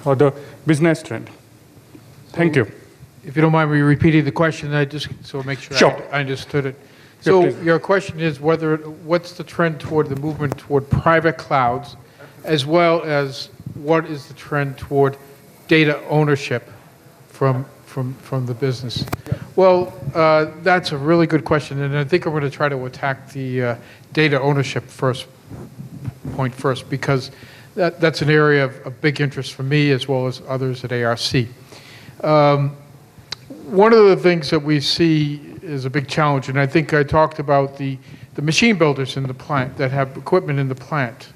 or the business trend. Thank you. If you don't mind me repeating the question, I just make sure I understood it. So your question is what's the trend toward the movement toward private clouds, as well as what is the trend toward data ownership from the business? Well, that's a really good question, and I think I'm going to try to attack the data ownership point first, because that's an area of big interest for me as well as others at ARC. One of the things that we see is a big challenge, and I think I talked about the machine builders in the plant that have equipment in the plant.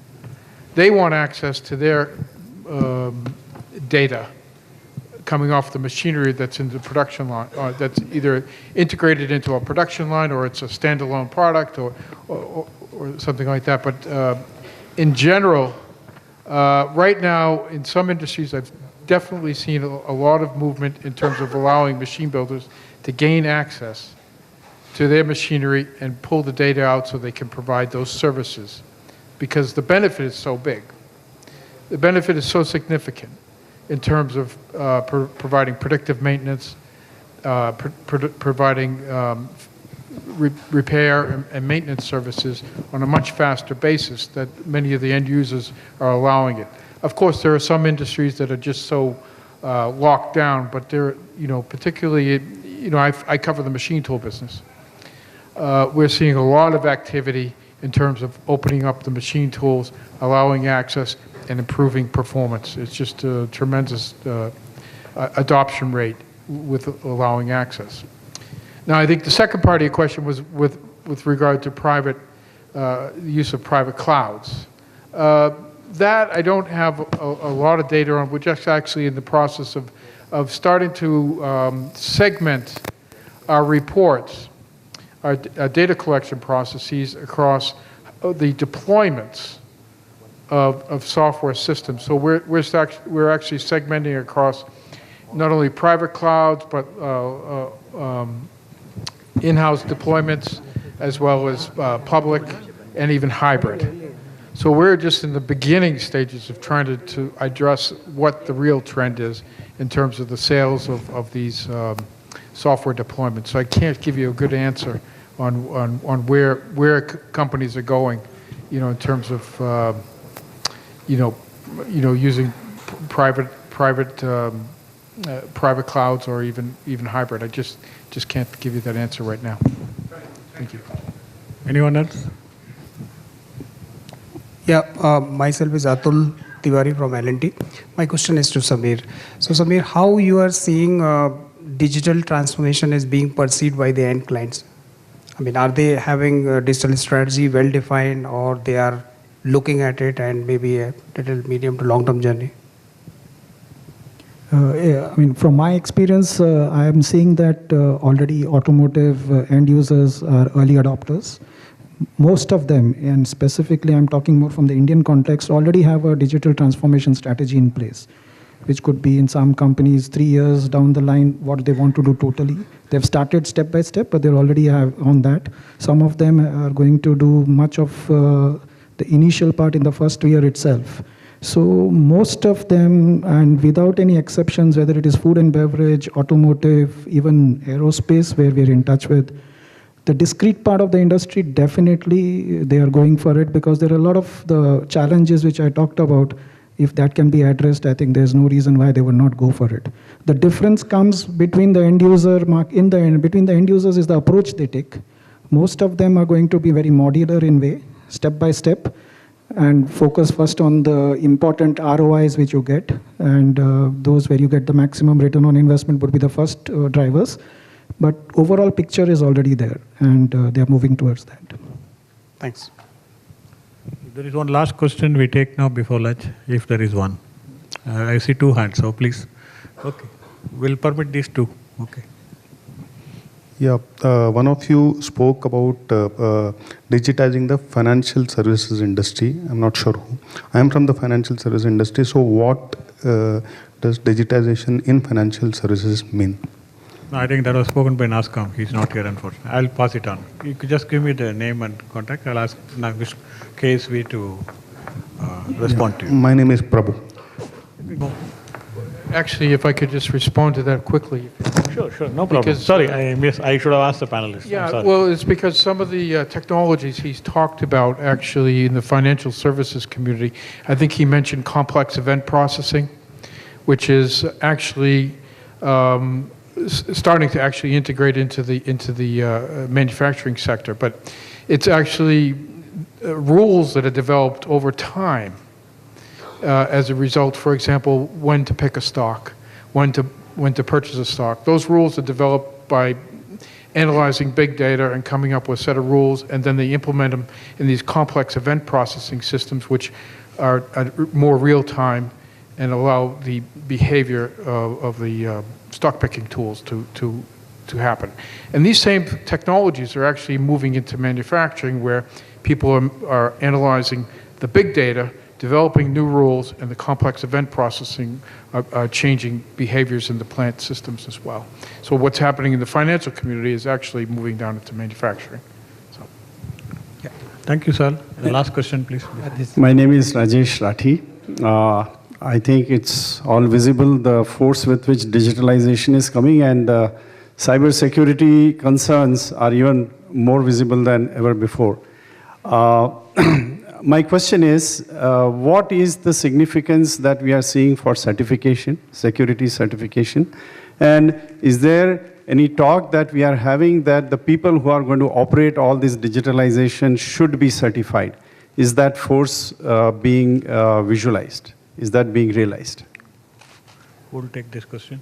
They want access to their data coming off the machinery that's in the production line, that's either integrated into a production line or it's a standalone product or something like that. But in general, right now in some industries, I've definitely seen a lot of movement in terms of allowing machine builders to gain access to their machinery and pull the data out so they can provide those services, because the benefit is so big. The benefit is so significant in terms of providing predictive maintenance, providing repair and maintenance services on a much faster basis that many of the end users are allowing it. Of course, there are some industries that are just so locked down, but they're, particularly, I cover the machine tool business. We're seeing a lot of activity in terms of opening up the machine tools, allowing access, and improving performance. It's just a tremendous adoption rate with allowing access. Now, I think the second part of your question was with regard to private use of private clouds. That I don't have a lot of data on. We're just actually in the process of starting to segment our reports, our data collection processes across the deployments of software systems. So we're actually segmenting across not only private clouds, but in-house deployments, as well as public and even hybrid. So we're just in the beginning stages of trying to address what the real trend is in terms of the sales of these software deployments. So I can't give you a good answer on where companies are going, in terms of using private clouds or even hybrid. I just can't give you that answer right now. Thank you. Anyone else? Yeah, myself is Atul Tiwari from L&T. My question is to Samir. So Samir, how you are seeing digital transformation is being perceived by the end clients? I mean, are they having a digital strategy well defined, or they are looking at it and maybe a little medium to long-term journey? Yeah, I mean, from my experience, I am seeing that already automotive end users are early adopters. Most of them, and specifically I'm talking more from the Indian context, already have a digital transformation strategy in place, which could be in some companies 3 years down the line what they want to do totally. They've started step by step, but they already have on that. Some of them are going to do much of the initial part in the first year itself. So most of them, and without any exceptions, whether it is food and beverage, automotive, even aerospace, where we're in touch with, the discrete part of the industry, definitely they are going for it, because there are a lot of the challenges which I talked about. If that can be addressed, I think there's no reason why they would not go for it. The difference comes between the end user, between the end users is the approach they take. Most of them are going to be very modular in way, step by step, and focus first on the important ROIs which you get, and those where you get the maximum return on investment would be the first drivers. But overall picture is already there, and they are moving towards that. Thanks. There is one last question we take now before lunch, if there is one. I see 2 hands, so please. Okay, we'll permit these 2. Okay. Yeah, one of you spoke about digitizing the financial services industry. I'm not sure who. I am from the financial service industry. So what does digitization in financial services mean? No, I think that was spoken by NASCOM. He's not here, unfortunately. I'll pass it on. You could just give me the name and contact. I'll ask Nagesh KSV to respond to you. My name is Prabhu. Go. Actually, if I could just respond to that quickly. Sure, no problem. Because, Sorry, I should have asked the panelists. I'm Yeah, sorry. well, it's because some of the technologies he's talked about actually in the financial services community, I think he mentioned complex event processing, which is actually starting to actually integrate into the manufacturing sector. But it's actually rules that are developed over time as a result. For example, when to pick a stock, when to purchase a stock. Those rules are developed by analyzing big data and coming up with a set of rules, and then they implement them in these complex event processing systems, which are more real time and allow the behavior of the stock picking tools to happen. And these same technologies are actually moving into manufacturing, where people are analyzing the big data, developing new rules, and the complex event processing are changing behaviors in the plant systems as well. So what's happening in the financial community is actually moving down into manufacturing. So. Thank you, sir. The last question, please. My name is Rajesh Rathi. I think it's all visible, the force with which digitalization is coming, and cyber security concerns are even more visible than ever before. My question is, what is the significance that we are seeing for certification, security certification? And is there any talk that we are having that the people who are going to operate all this digitalization should be certified? Is that force being visualized? Is that being realized? Who will take this question?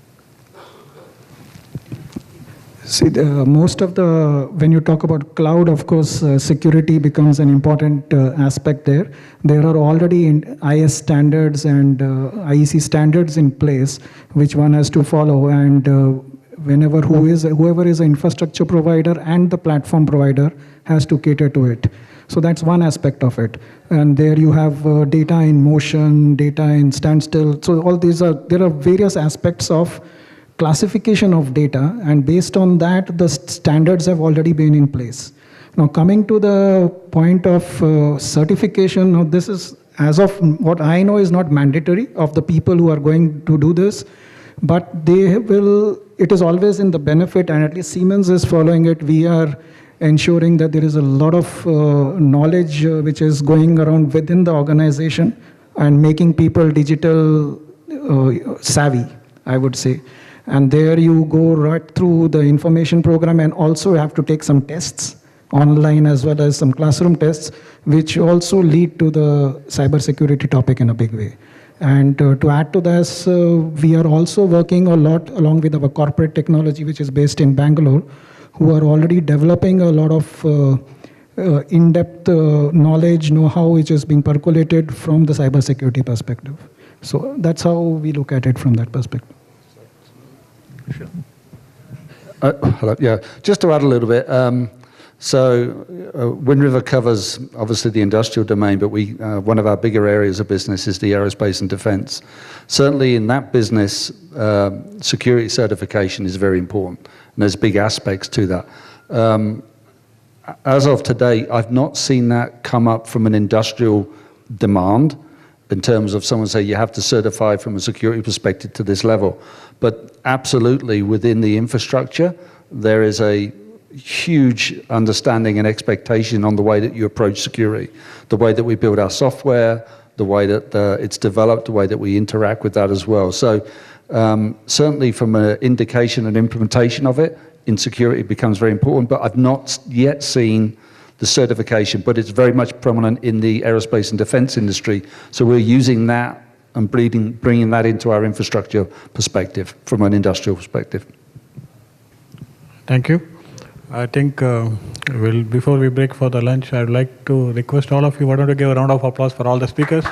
See, most of when you talk about cloud, of course, security becomes an important aspect there. There are already IS standards and IEC standards in place, which one has to follow. And whoever is an infrastructure provider and the platform provider has to cater to it. So that's one aspect of it. And there you have data in motion, data in standstill. So all there are various aspects of classification of data, and based on that, the standards have already been in place. Now, coming to the point of certification, now this is, as of what I know, is not mandatory of the people who are going to do this, but it is always in the benefit, and at least Siemens is following it. We are ensuring that there is a lot of knowledge which is going around within the organization and making people digital savvy, I would say. And there you go right through the information program, and also have to take some tests online as well as some classroom tests, which also lead to the cybersecurity topic in a big way. And to add to this, we are also working a lot along with our corporate technology, which is based in Bangalore, who are already developing a lot of in-depth knowledge, know-how, which is being percolated from the cybersecurity perspective. So that's how we look at it from that perspective. Sure. Hello. Yeah, just to add a little bit. Wind River covers obviously the industrial domain, but one of our bigger areas of business is the aerospace and defense. Certainly in that business, security certification is very important, and there's big aspects to that. As of today, I've not seen that come up from an industrial demand in terms of someone say you have to certify from a security perspective to this level. But absolutely within the infrastructure, there is a huge understanding and expectation on the way that you approach security, the way that we build our software, the way that it's developed, the way that we interact with that as well. So certainly from an indication and implementation of it, in security becomes very important, but I've not yet seen the certification, but it's very much prominent in the aerospace and defense industry. So we're using that and bringing that into our infrastructure perspective from an industrial perspective. Thank you. I think before we break for the lunch, I'd like to request all of you, why don't you give a round of applause for all the speakers.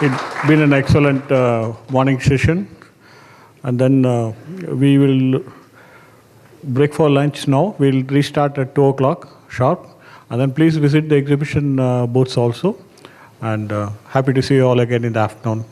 It's been an excellent morning session. And then we will break for lunch now. We'll restart at 2 o'clock sharp. And then please visit the exhibition booths also. And happy to see you all again in the afternoon.